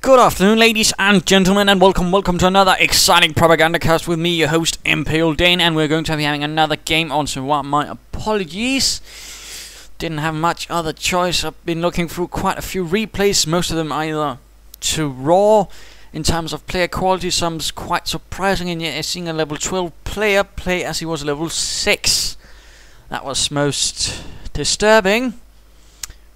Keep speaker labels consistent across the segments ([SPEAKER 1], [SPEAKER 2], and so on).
[SPEAKER 1] Good afternoon, ladies and gentlemen, and welcome to another exciting Propagandacast with me, your host, Imperial Dane, and we're going to be having another game on Semois. My apologies. Didn't have much other choice. I've been looking through quite a few replays, most of them either too raw in terms of player quality, some's quite surprising, and yet seeing a level 12 player play as he was level 6. That was most disturbing.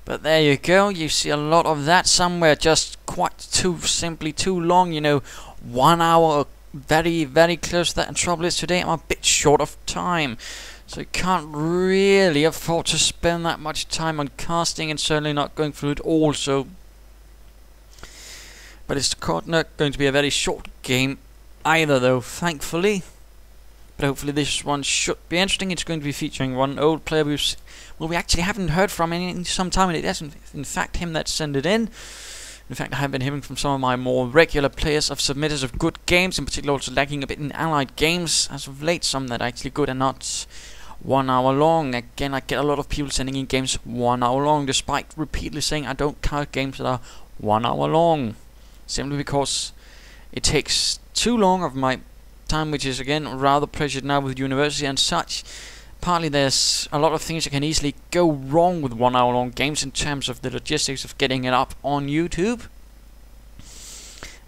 [SPEAKER 1] But there you go, you see a lot of that somewhere, just quite simply too long, you know, 1 hour, very close to that, and trouble is today I'm a bit short of time. So you can't really afford to spend that much time on casting, and certainly not going through it all, so... But it's not going to be a very short game either though, thankfully. But hopefully this one should be interesting. It's going to be featuring one old player we actually haven't heard from in some time, and it isn't in fact him that sent it in. In fact, I have been hearing from some of my more regular players of submitters of good games, in particular also lacking a bit in allied games as of late, some that are actually good and not 1 hour long. Again, I get a lot of people sending in games 1 hour long, despite repeatedly saying I don't count games that are 1 hour long, simply because it takes too long of my time, which is again rather pressured now with university and such. Partly there's a lot of things that can easily go wrong with 1 hour long games in terms of the logistics of getting it up on YouTube,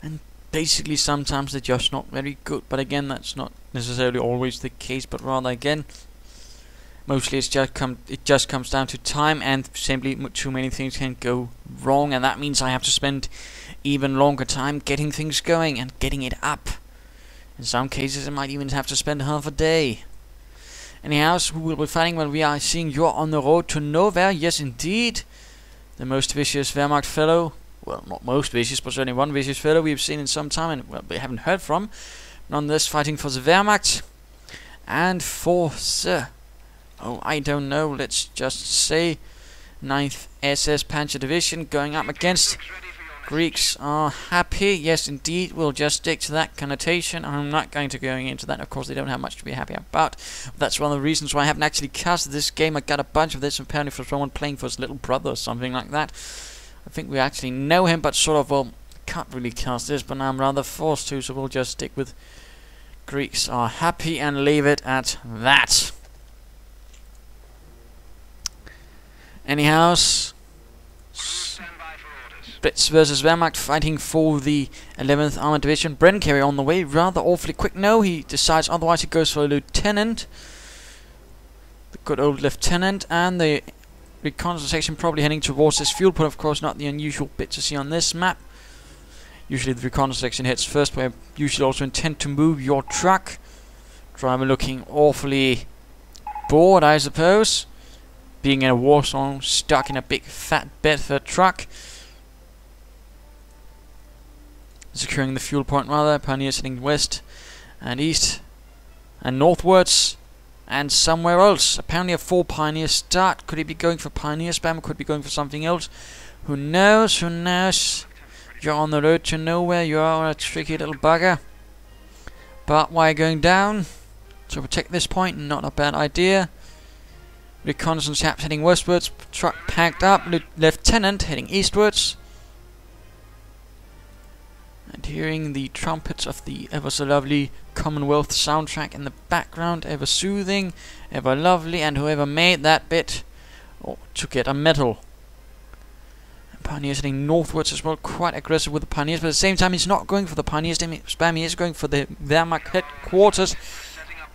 [SPEAKER 1] and basically sometimes they're just not very good. But again, that's not necessarily always the case, but rather again mostly it just comes down to time, and simply too many things can go wrong, and that means I have to spend even longer time getting things going and getting it up. In some cases I might even have to spend half a day. Anyhow, so who will be fighting? Well, we are seeing you're on the road to nowhere. Yes, indeed. The most vicious Wehrmacht fellow. Well, not most vicious, but certainly one vicious fellow we've seen in some time, and well, we haven't heard from. Nonetheless, fighting for the Wehrmacht. And for the... oh, I don't know. Let's just say 9th SS Panzergrenadiers going up against... GreeksareHappy. Yes, indeed. We'll just stick to that connotation. I'm not going to go into that. Of course, they don't have much to be happy about. That's one of the reasons why I haven't actually casted this game. I got a bunch of this apparently from someone playing for his little brother or something like that. I think we actually know him, but sort of, well, can't really cast this, but now I'm rather forced to, so we'll just stick with GreeksareHappy and leave it at that. Anyhow, Brits versus Wehrmacht, fighting for the 11th Armored Division. Brencarry on the way, rather awfully quick. No, he decides otherwise. He goes for a lieutenant. The good old lieutenant. And the reconnaissance section probably heading towards this fuel point. Of course, not the unusual bit to see on this map. Usually the reconnaissance section heads first, but I usually also intend to move your truck. Driver looking awfully bored, I suppose. Being in a war zone, stuck in a big fat Bedford truck. Securing the fuel point rather. Pioneers heading west and east and northwards and somewhere else. Apparently a 4 pioneer start. Could he be going for pioneer spam? Could be going for something else? Who knows? Who knows? You're on the road to nowhere. You are a tricky little bugger. But why going down? To protect this point, not a bad idea. Reconnaissance chaps heading westwards. Truck packed up. Lieutenant heading eastwards. And hearing the trumpets of the ever so lovely Commonwealth soundtrack in the background, ever soothing, ever lovely, and whoever made that bit ought to get a medal. And Pioneers heading northwards as well, quite aggressive with the Pioneers, but at the same time he's not going for the Pioneers spam, he is going for the Wehrmacht headquarters.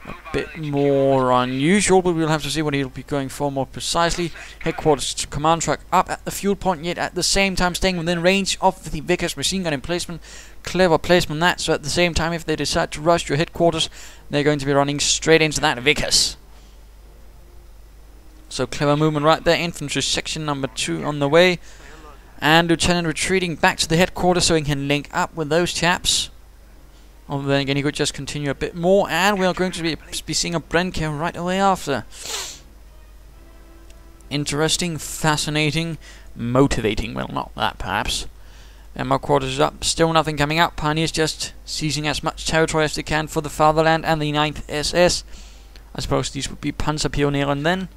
[SPEAKER 1] A bit more unusual, but we'll have to see what he'll be going for more precisely. Headquarters to command truck up at the fuel point, yet at the same time staying within range of the Vickers machine gun emplacement. Clever placement that, so at the same time if they decide to rush your headquarters, they're going to be running straight into that Vickers. So clever movement right there. Infantry section number 2 on the way. And Lieutenant retreating back to the headquarters so he can link up with those chaps. Although then again, he could just continue a bit more, and we are going to be seeing a Brencarry right away after. Interesting, fascinating, motivating. Well, not that perhaps. And my quarters is up. Still nothing coming out. Pioneers just seizing as much territory as they can for the fatherland and the 9th SS. I suppose these would be Panzerpionieren then.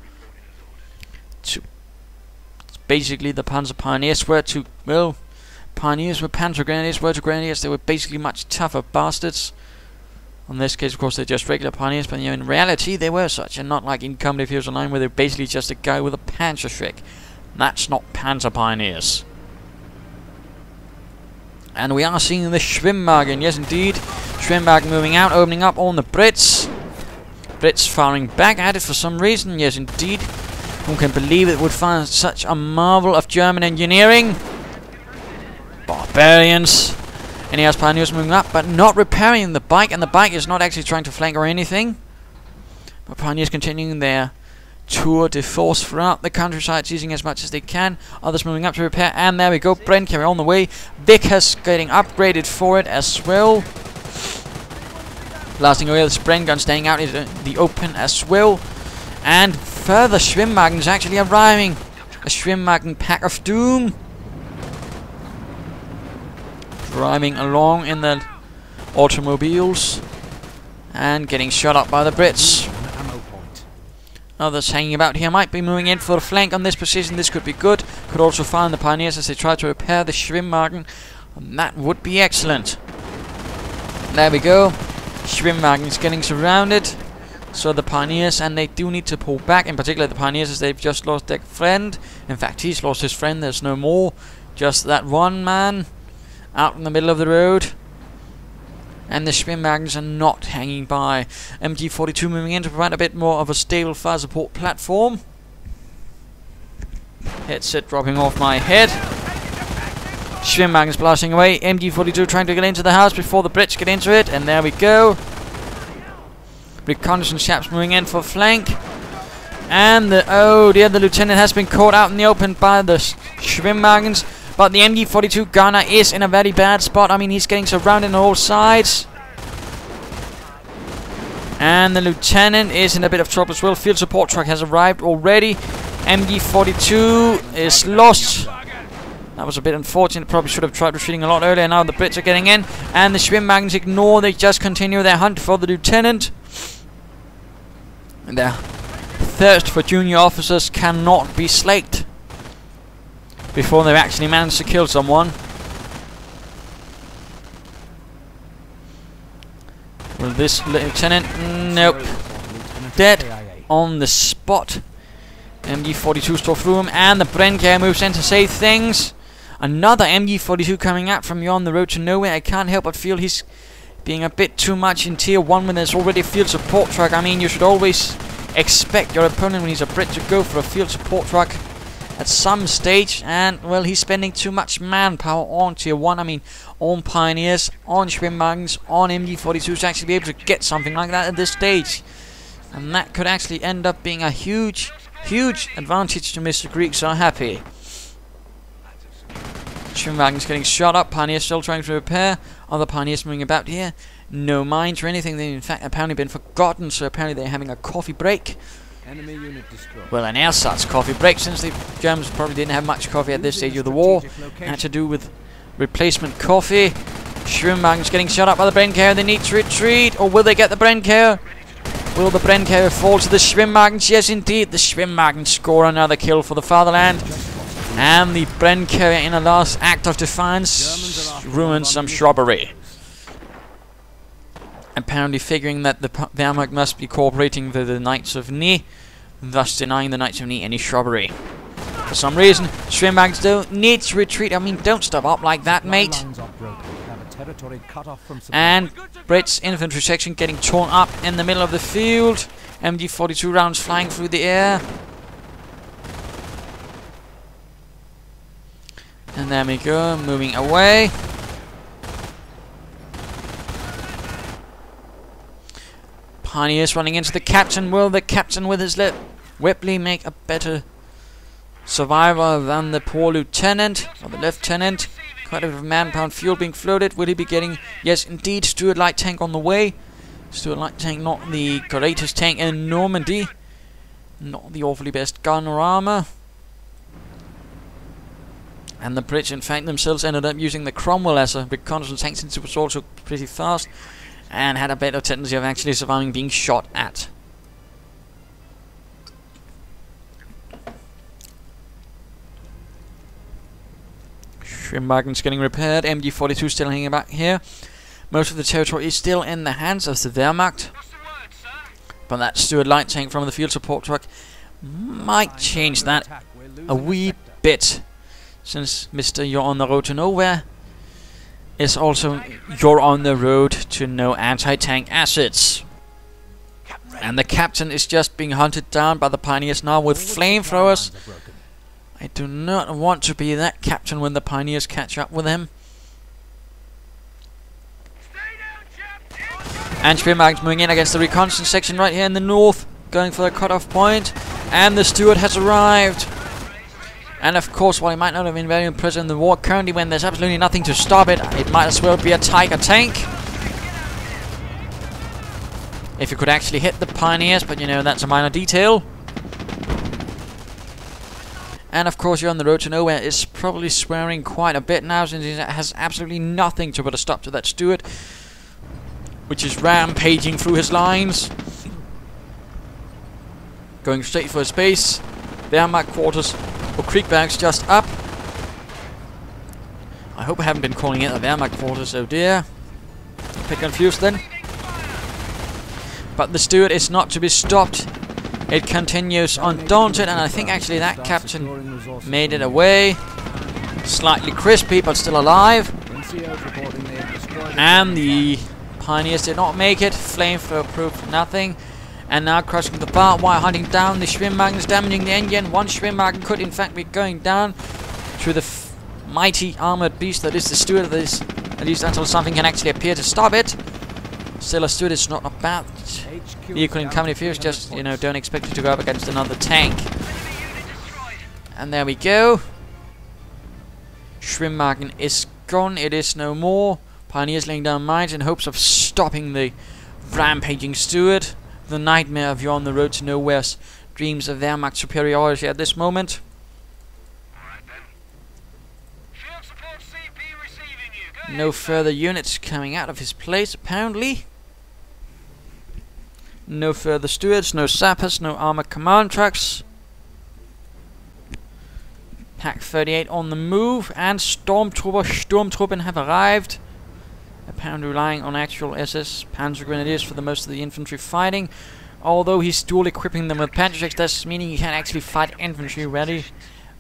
[SPEAKER 1] Basically, the Panzer Pioneers were to, well, Pioneers were Panzergrenadiers, Grenadiers. They were basically much tougher bastards. In this case, of course, they're just regular Pioneers, but in reality, they were such, and not like in Commonwealth Heroes Online, where they're basically just a guy with a Panzerschreck. That's not Panzer Pioneers. And we are seeing the Schwimmwagen, yes indeed. Schwimmwagen moving out, opening up on the Brits. Brits firing back at it for some reason, yes indeed. Who can believe it would find such a marvel of German engineering? Barbarians. And he has Pioneers moving up, but not repairing the bike, and the bike is not actually trying to flank or anything. But Pioneers continuing their tour de force throughout the countryside, seizing as much as they can. Others moving up to repair, and there we go. Brent carry on the way. Vickers getting upgraded for it as well. Blasting away the Spren gun, staying out in the open as well. And further Schwimmwagens actually arriving. A Schwimmwagen pack of doom. Driving along in the automobiles. And getting shot up by the Brits. Others hanging about here might be moving in for a flank on this position. This could be good. Could also find the Pioneers as they try to repair the Schwimmwagen. And that would be excellent. There we go. Schwimmwagen is getting surrounded. So the Pioneers, and they do need to pull back. In particular the Pioneers, as they've just lost their friend. In fact, he's lost his friend. There's no more. Just that one man out in the middle of the road. And the Schwimmwagens are not hanging by. MG42 moving in to provide a bit more of a stable fire support platform. Headset dropping off my head. Schwimmwagens blasting away. MG42 trying to get into the house before the Brits get into it. And there we go. Reconnaissance chaps moving in for flank. And oh dear, the lieutenant has been caught out in the open by the Schwimmwagens. But the MG42 gunner is in a very bad spot. I mean, he's getting surrounded on all sides. And the lieutenant is in a bit of trouble as well. Field support truck has arrived already. MG42 is lost. That was a bit unfortunate. Probably should have tried retreating a lot earlier. Now the Brits are getting in. And the Schwimmwagens ignore. They just continue their hunt for the lieutenant. And their thirst for junior officers cannot be slaked before they've actually managed to kill someone. Well, this lieutenant, nope, dead on the spot. MG42 stole through him, and the Brenker moves in to save things. Another MG42 coming out from beyond the road to nowhere. I can't help but feel he's being a bit too much in tier 1 when there's already a field support truck. I mean, you should always expect your opponent when he's a Brit to go for a field support truck at some stage, and well, he's spending too much manpower on tier 1. I mean, on Pioneers, on Schwimmwagens, on MG42s to actually be able to get something like that at this stage. And that could actually end up being a huge advantage to Mr. GreeksareHappy. Schwimmwagen's getting shot up. Pioneers still trying to repair. Other Pioneers moving about here. No mines or anything. They've in fact apparently been forgotten, so apparently they're having a coffee break.
[SPEAKER 2] Enemy unit destroyed.
[SPEAKER 1] Well, an ersatz coffee break, since the Germans probably didn't have much coffee at this stage of the war. Had to do with replacement coffee. Schwimmwagen's getting shot up by the Brenker. They need to retreat. Or will they get the Brenker? Will the Brenker fall to the Schwimmwagens? Yes, indeed. The Schwimmwagens score another kill for the fatherland. And the Brenker, in a last act of defiance, ruins some shrubbery. Apparently figuring that the Wehrmacht must be cooperating with the Knights of Ni, thus denying the Knights of Ni any shrubbery. For some reason, Schwimmwagens don't need to retreat. I mean, don't stop up like that, mate. And Brits infantry section getting torn up in the middle of the field. MG42 rounds flying through the air. And there we go, moving away. Pioneers running into the captain. Will the captain with his Whipley make a better survivor than the poor lieutenant, or the lieutenant? Quite a bit of manpower and fuel being floated. Will he be getting... Yes, indeed, Stuart Light Tank on the way. Stuart Light Tank, not the greatest tank in Normandy. Not the awfully best gun or armor. And the Brits, in fact, themselves ended up using the Cromwell as a reconnaissance tank, since it was also pretty fast and had a better tendency of actually surviving being shot at. Schwimmwagen's getting repaired. MG42 still hanging back here. Most of the territory is still in the hands of the Wehrmacht. But that Stuart light tank from the field support truck might change that a wee bit. Since Mr. You're on the road to nowhere is also you're on the road to no anti-tank assets. And the captain is just being hunted down by the pioneers now with flamethrowers. I do not want to be that captain when the pioneers catch up with him. And Schwimmwagen's moving in against the reconnaissance section right here in the north, going for the cutoff point. And the Stuart has arrived. And of course, while he might not have been very impressive in the war, currently when there's absolutely nothing to stop it, it might as well be a Tiger tank. If you could actually hit the pioneers, but you know, that's a minor detail. And of course, You're on the Road to Nowhere is probably swearing quite a bit now, since he has absolutely nothing to put a stop to that Stuart, which is rampaging through his lines. Going straight for his base. Wehrmacht quarters or Kriegberg's just up. I hope I haven't been calling it the Wehrmacht quarters, oh dear. A bit confused then. But the Stuart is not to be stopped. It continues undaunted, and I think actually that captain made it away. Slightly crispy, but still alive. And the pioneers did not make it. Flamethrower proof nothing. And now crossing the barbed wire, hunting down the Schwimmwagens, damaging the engine. One Schwimmwagen could in fact be going down through the mighty armored beast that is the Stuart, at least until something can actually appear to stop it. Still, a Stuart is not a bad vehicle in company views, just, you know, don't expect it to go up against another tank. And there we go. Schwimmwagen is gone, it is no more. Pioneers laying down mines in hopes of stopping the rampaging Stuart. The nightmare of You're on the Road to Nowhere's dreams of Wehrmacht superiority at this moment. No further units coming out of his place, apparently. No further Stuarts, no sappers, no armored command trucks. Pack 38 on the move, and Sturmtruppen have arrived. Apparently relying on actual SS Panzergrenadiers for the most of the infantry fighting. Although he's dual equipping them with Panzerjets, that's meaning he can actually fight infantry very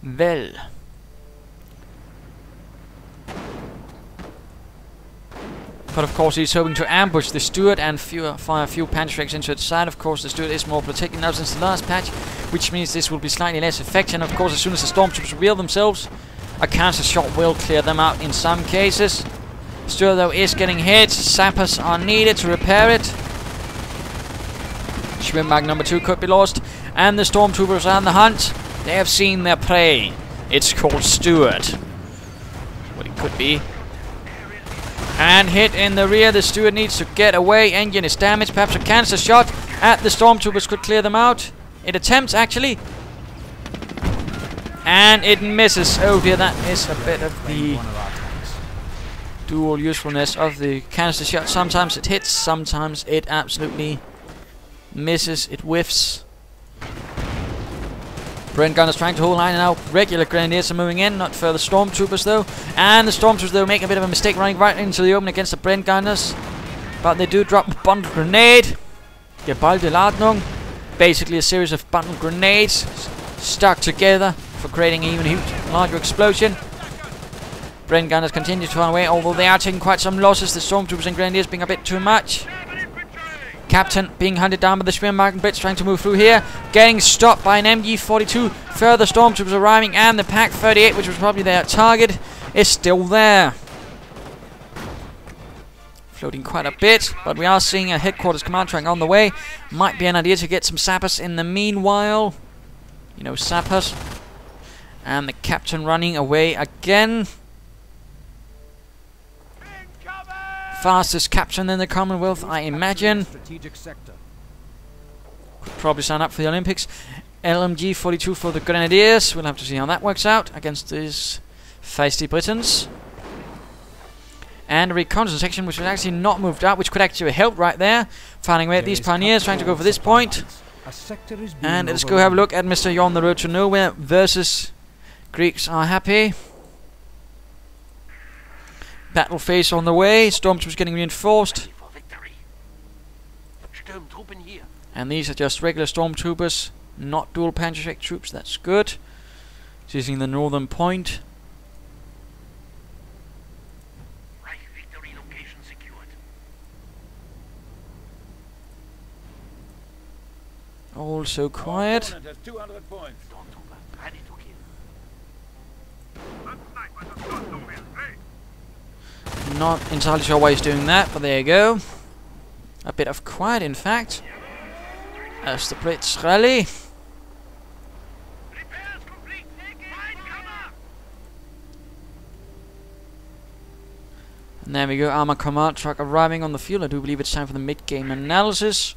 [SPEAKER 1] well. But of course he's hoping to ambush the Stuart and fire a few Panzerjets into its side. Of course the Stuart is more protected now since the last patch, which means this will be slightly less effective. And of course as soon as the Stormtroopers reveal themselves, a counter shot will clear them out in some cases. Stuart though is getting hit, sappers are needed to repair it. Schwimmwagen number 2 could be lost, and the Stormtroopers are on the hunt. They have seen their prey. It's called Stuart. What it could be. And hit in the rear, the Stuart needs to get away, engine is damaged, perhaps a cancer shot at the Stormtroopers could clear them out. It attempts actually. And it misses. Oh dear, that is a bit of the dual usefulness of the canister shot. Sometimes it hits, sometimes it absolutely misses, it whiffs. Brent Gunner's trying to hold line now. Regular Grenadiers are moving in, not further Stormtroopers though. And the Stormtroopers though make a bit of a mistake running right into the open against the Brent Gunners. But they do drop a bundled grenade. Geballte Ladung. Basically a series of bundled grenades stuck together for creating an even larger explosion. Brent Gunners continue to run away, although they are taking quite some losses. The Stormtroopers and Grenadiers being a bit too much. Captain being hunted down by the Schwimmwagen Brits trying to move through here. Getting stopped by an MG42. Further Stormtroopers arriving, and the Pack 38, which was probably their target, is still there. Floating quite a bit, but we are seeing a headquarters command truck on the way. Might be an idea to get some sappers in the meanwhile. You know, sappers. And the captain running away again. Fastest captain in the Commonwealth, I imagine. Could probably sign up for the Olympics. LMG 42 for the Grenadiers. We'll have to see how that works out against these feisty Britons. And a reconnaissance section which was actually not moved out, which could actually help right there. Firing away at these pioneers, trying to go for this point. And let's go have a look at Mr. You're on the Road to Nowhere versus GreeksareHappy. Battle phase on the way. Stormtroopers getting reinforced. And these are just regular stormtroopers, not dual Panzergrenadier troops. That's good. Using the northern point. Also quiet. Not entirely sure why he's doing that, but there you go. A bit of quiet, in fact, as the Brits rally. And there we go, armor command truck arriving on the field. I do believe it's time for the mid-game analysis.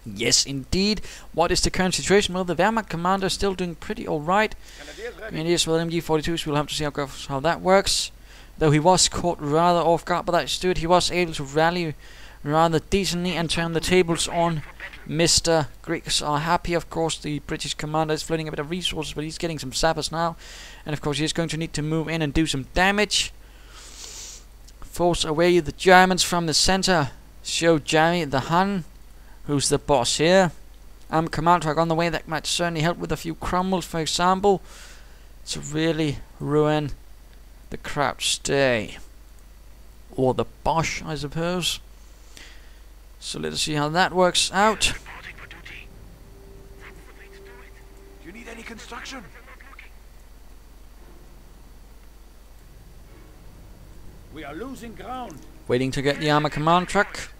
[SPEAKER 1] Yes, indeed. What is the current situation? Well, the Wehrmacht commander is still doing pretty alright. Grenadiers with MG42s, we'll have to see how that works. Though he was caught rather off guard by that steward, he was able to rally rather decently and turn the tables on Mr. GreeksareHappy. Of course, the British commander is floating a bit of resources, but he's getting some sappers now. And of course, he is going to need to move in and do some damage. Force away the Germans from the center. Show Jerry the Hun, who's the boss here. Command truck on the way. That might certainly help with a few crumbles, for example, to really ruin the crouch stay. Or the Bosch, I suppose. So let's see how that works out.
[SPEAKER 3] Do you need any construction? We are losing ground.
[SPEAKER 1] Waiting to get the armor command truck.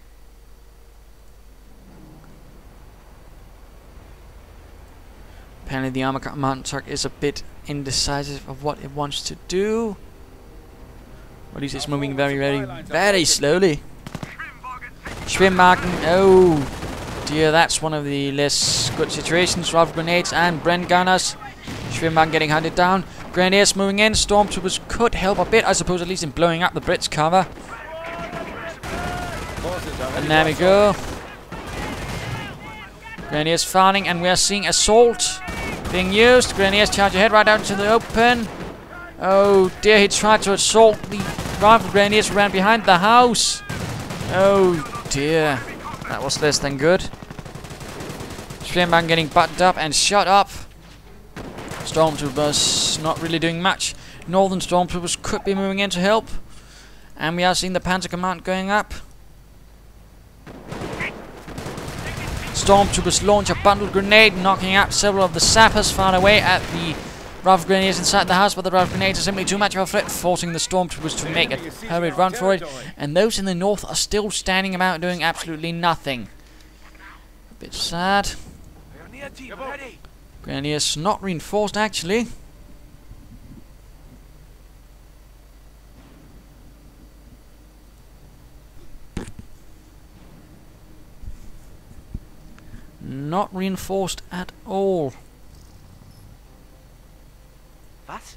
[SPEAKER 1] Apparently the armor command truck is a bit indecisive of what it wants to do. Or at least it's moving very slowly. Schwimmwagen, oh dear, that's one of the less good situations. Rifle grenades and Bren gunners. Schwimmwagen getting hunted down. Grenadiers moving in. Stormtroopers could help a bit, I suppose, at least in blowing up the Brits' cover. And there we go. Grenadiers firing, and we are seeing assault being used. Grenadiers charge ahead right out into the open. Oh dear, he tried to assault the rifle grenadiers ran behind the house. Oh dear, that was less than good. Schwimmwagen getting buttoned up and shot up. Stormtroopers not really doing much. Northern stormtroopers could be moving in to help. And we are seeing the Panzer Command going up. Stormtroopers launch a bundle grenade, knocking out several of the sappers far away at the rifle grenadiers inside the house, but the rifle grenades are simply too much of a threat, forcing the stormtroopers to make a hurried run for it. And those in the north are still standing about doing absolutely nothing. A bit sad. Grenadiers not reinforced, actually. Not reinforced at all.
[SPEAKER 3] What?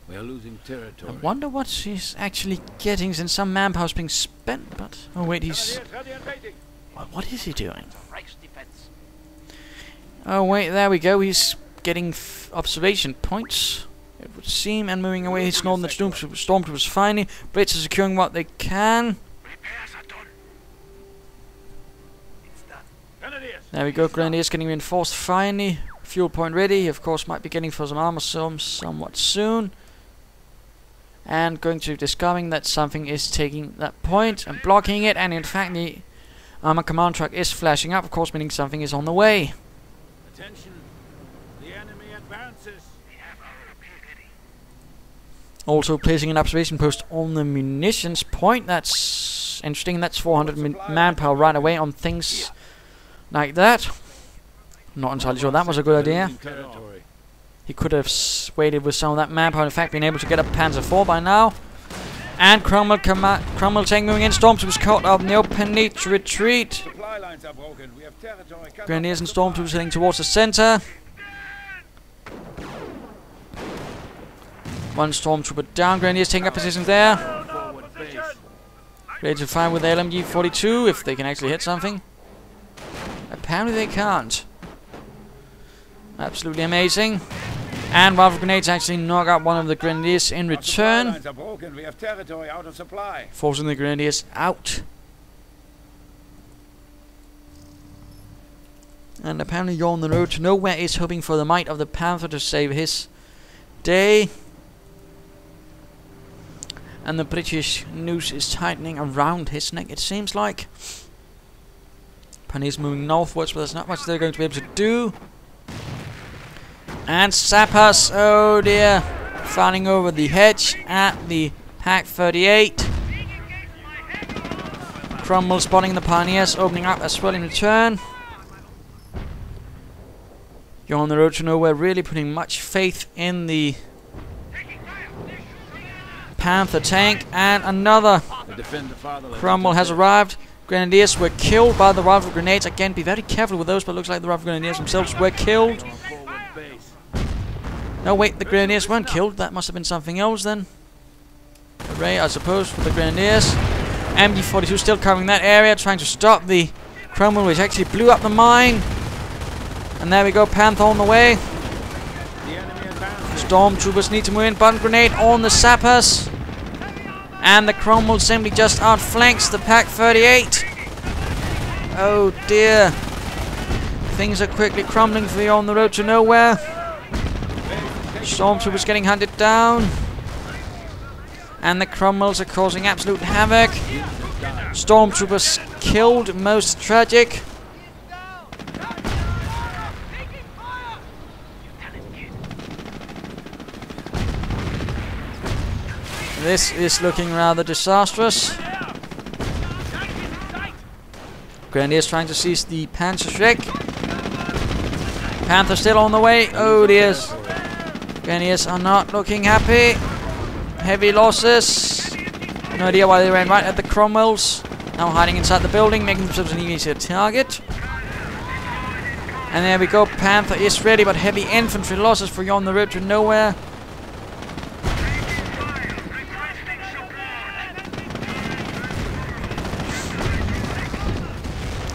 [SPEAKER 3] We are losing territory.
[SPEAKER 1] I wonder what he's actually getting, since some manpower is being spent, but... Oh wait, he's... What is he doing? Oh wait, there we go, he's getting observation points, it would seem, and moving away his northern stormtroopers finally. Brits are securing what they can. There we go, Grenadiers getting reinforced finally. Fuel point ready, of course might be getting for some armor somewhat soon. And going to discovering that something is taking that point and blocking it, and in fact the armor command truck is flashing up, of course meaning something is on the way.
[SPEAKER 3] Attention, the enemy advances.
[SPEAKER 1] Also placing an observation post on the munitions point. That's interesting, that's 400 manpower right away on things like that. Not entirely sure that was a good idea. He could have waited with some of that manpower, in fact being able to get a Panzer IV by now. And Cromwell tank moving in. Stormtroopers caught up in the open, need to retreat. Grenadiers and Stormtroopers heading towards the center. One Stormtrooper down. Grenadiers taking up positions there. Ready to fire with the LMG-42 if they can actually hit something. Apparently they can't. Absolutely amazing. And rifle grenades actually knock out one of the grenadiers in
[SPEAKER 3] Our supply
[SPEAKER 1] return,
[SPEAKER 3] lines are broken. We have territory out of supply.
[SPEAKER 1] forcing the grenadiers out. And apparently you're on the road to nowhere is hoping for the might of the Panther to save his day. And the British noose is tightening around his neck, it seems like. Penny's moving northwards, but there's not much they're going to be able to do. And sappers, oh dear, firing over the hedge at the Pack 38. Cromwell spotting the pioneers, opening up as well in return. You're on the road to nowhere, really putting much faith in the Panther tank, and another Cromwell has arrived. Grenadiers were killed by the rifle grenades. Again, be very careful with those, but it looks like the rifle grenadiers themselves were killed. No, wait, the grenadiers weren't killed. That must have been something else then. Hooray, I suppose, for the grenadiers. MG42 still covering that area, trying to stop the Cromwell, which actually blew up the mine. And there we go, Panther on the way. Stormtroopers need to move in. Button grenade on the sappers. And the Cromwell simply just outflanks the Pack 38. Oh dear. Things are quickly crumbling for you on the road to nowhere. Stormtroopers getting hunted down. And the Cromwells are causing absolute havoc. Stormtroopers killed, most tragic. This is looking rather disastrous. Grenadiers trying to seize the Panzerschreck. Panther still on the way. Oh dear. Grenadiers are not looking happy. Heavy losses. No idea why they ran right at the Cromwells. Now hiding inside the building, making themselves an easier target. And there we go. Panther is ready, but heavy infantry losses for you on the road to nowhere.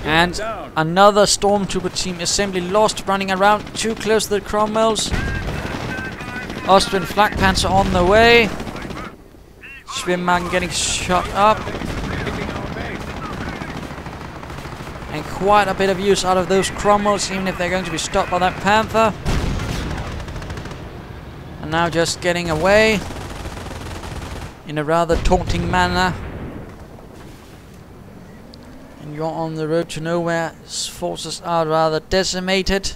[SPEAKER 1] And another Stormtrooper team is simply lost, running around too close to the Cromwells. Austrian Flak Panzer on the way. Schwimmwagen getting shot up. And quite a bit of use out of those Cromwells, even if they're going to be stopped by that Panther. And now just getting away in a rather taunting manner. And you're on the road to nowhere. His forces are rather decimated.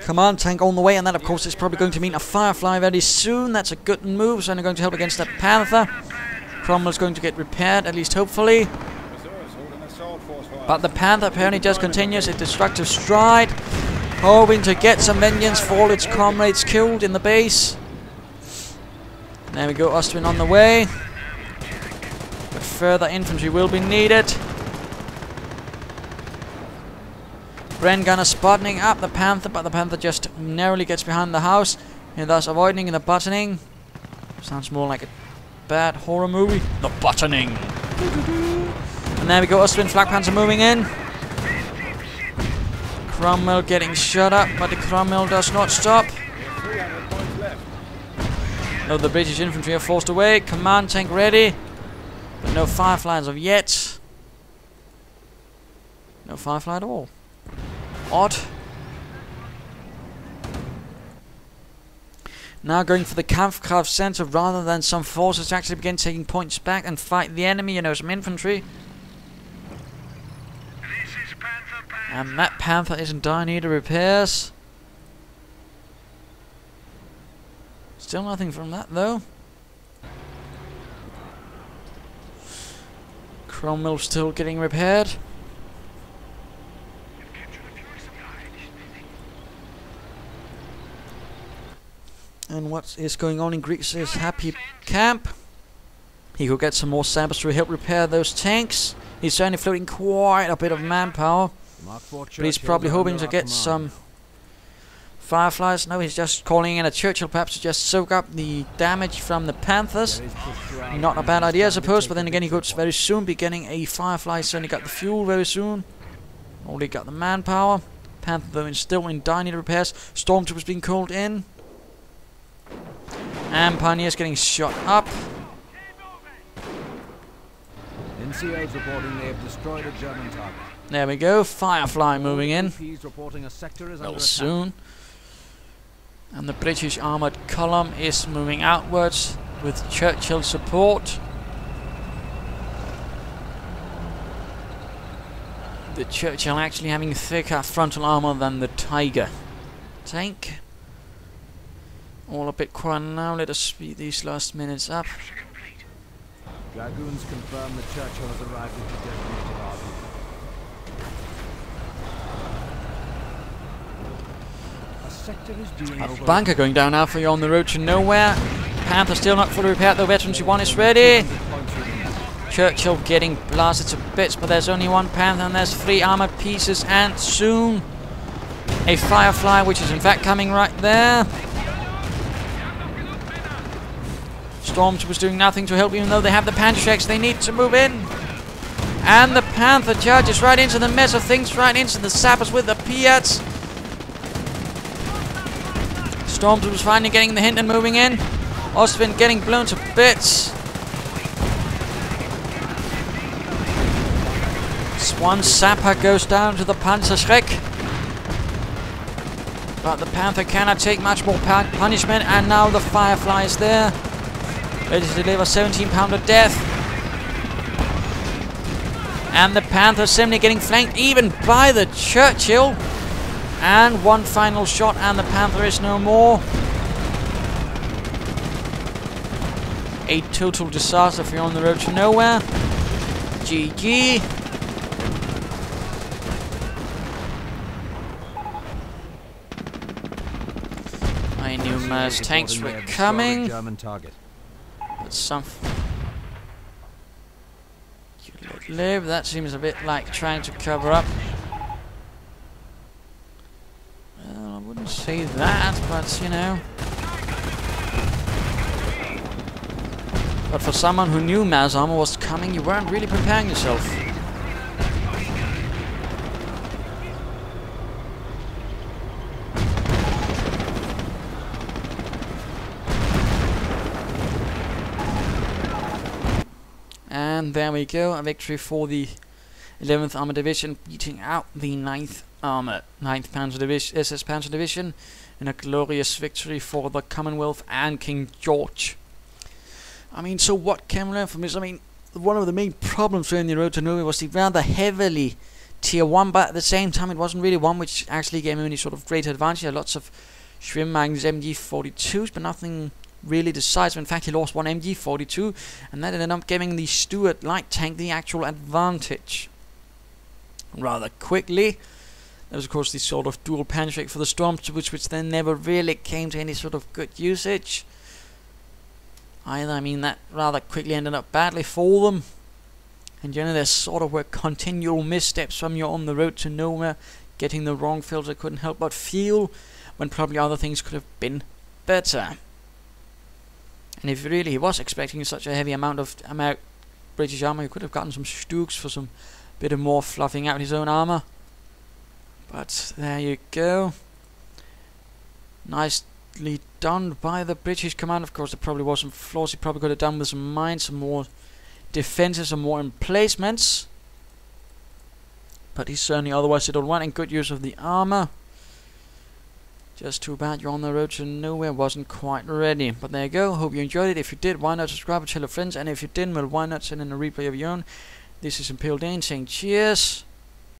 [SPEAKER 1] Command tank on the way, and that of course is probably going to mean a Firefly very soon. That's a good move, certainly going to help against that Panther. Cromwell's going to get repaired, at least hopefully. But the Panther apparently just continues its destructive stride, hoping to get some vengeance for all its comrades killed in the base. There we go, Austrian on the way. But further infantry will be needed. Bren Gunner spotting up the Panther, but the Panther just narrowly gets behind the house, and thus avoiding the buttoning. Sounds more like a bad horror movie. The buttoning. And there we go, Austrian Flak Panzer moving in. Cromwell getting shot up, but the Cromwell does not stop. No, the British infantry are forced away. Command tank ready. But no Firefly as of yet. No Firefly at all. Odd. Now going for the Kampfkraft center rather than some forces to actually begin taking points back and fight the enemy, you know, some infantry. And that Panther is in dire need of repairs. Still nothing from that though. Cromwell still getting repaired. And what is going on in GreeksareHappy camp? He could get some more sappers to help repair those tanks. He's certainly floating quite a bit of manpower. But he's probably hoping to get some Fireflies? No, he's just calling in a Churchill perhaps to just soak up the damage from the Panthers. Not a bad idea, I suppose, but then again he could very soon be getting a Firefly. Certainly got the fuel very soon. Already got the manpower. Panther though is still in dire need of repairs. Stormtroopers being called in. And Pioneers getting shot up.
[SPEAKER 2] NCOs reporting they have destroyed a German target.
[SPEAKER 1] There we go, Firefly moving in.
[SPEAKER 2] Reporting a sector is
[SPEAKER 1] Well,
[SPEAKER 2] under
[SPEAKER 1] soon. And the British armoured column is moving outwards with Churchill support. The Churchill actually having thicker frontal armour than the Tiger tank. All a bit quiet now, let us speed these last minutes up.
[SPEAKER 2] Dragoons confirm that Churchill has arrived at the designated army. A sector is being
[SPEAKER 1] A bunker going down now for you on the road to nowhere. Panther still not fully repaired, though Veteran 1 is ready. Churchill getting blasted to bits, but there's only one Panther and there's 3 armoured pieces, and soon a Firefly, which is in fact coming right there. Stormtroopers doing nothing to help, even though they have the Panzergrenadiers. They need to move in. And the Panther charges right into the mess of things, right into the sappers with the Piats. Stormtroopers finally getting the hint and moving in. Ostwind getting blown to bits. One sapper goes down to the Panzerschreck. But the Panther cannot take much more punishment, and now the Firefly is there. Ready to deliver 17 pound of death. And the Panther simply getting flanked even by the Churchill. And one final shot and the Panther is no more. A total disaster if you're on the road to nowhere. GG. My new mass tanks were coming. But some... live. That seems a bit like trying to cover up. Well, I wouldn't say that, but you know. But for someone who knew mass armor was coming, you weren't really preparing yourself. And there we go, a victory for the 11th Armored Division, beating out the 9th Panzer Division, SS Panzer Division, in a glorious victory for the Commonwealth and King George. I mean, so what can we learn from this? I mean, one of the main problems during the road to nowhere was the rather heavily tier 1, but at the same time it wasn't really one which actually gave him any sort of great advantage. He had lots of Schwimmwagens, MG42s, but nothing really decisive. In fact, he lost one MG42, and that ended up giving the Stuart light tank the actual advantage rather quickly. There was of course the sort of dual Panzergrenadier for the Stormtroopers, which then never really came to any sort of good usage either. I mean, that rather quickly ended up badly for them. And generally there sort of were continual missteps from you on the road to nowhere, getting the wrong filter couldn't help but feel, when probably other things could have been better. And if really he was expecting such a heavy amount of British armour, he could have gotten some Stooks for some bit of more fluffing out his own armour. But there you go. Nicely done by the British command. Of course, there probably was some flaws he probably could have done with some mines, some more defences, some more emplacements. But he certainly otherwise did all right and good use of the armour. Just too bad you're on the road to nowhere wasn't quite ready. But there you go. Hope you enjoyed it. If you did, why not subscribe and tell your friends? And if you didn't, well, why not send in a replay of your own? This is Imperial Dane saying cheers.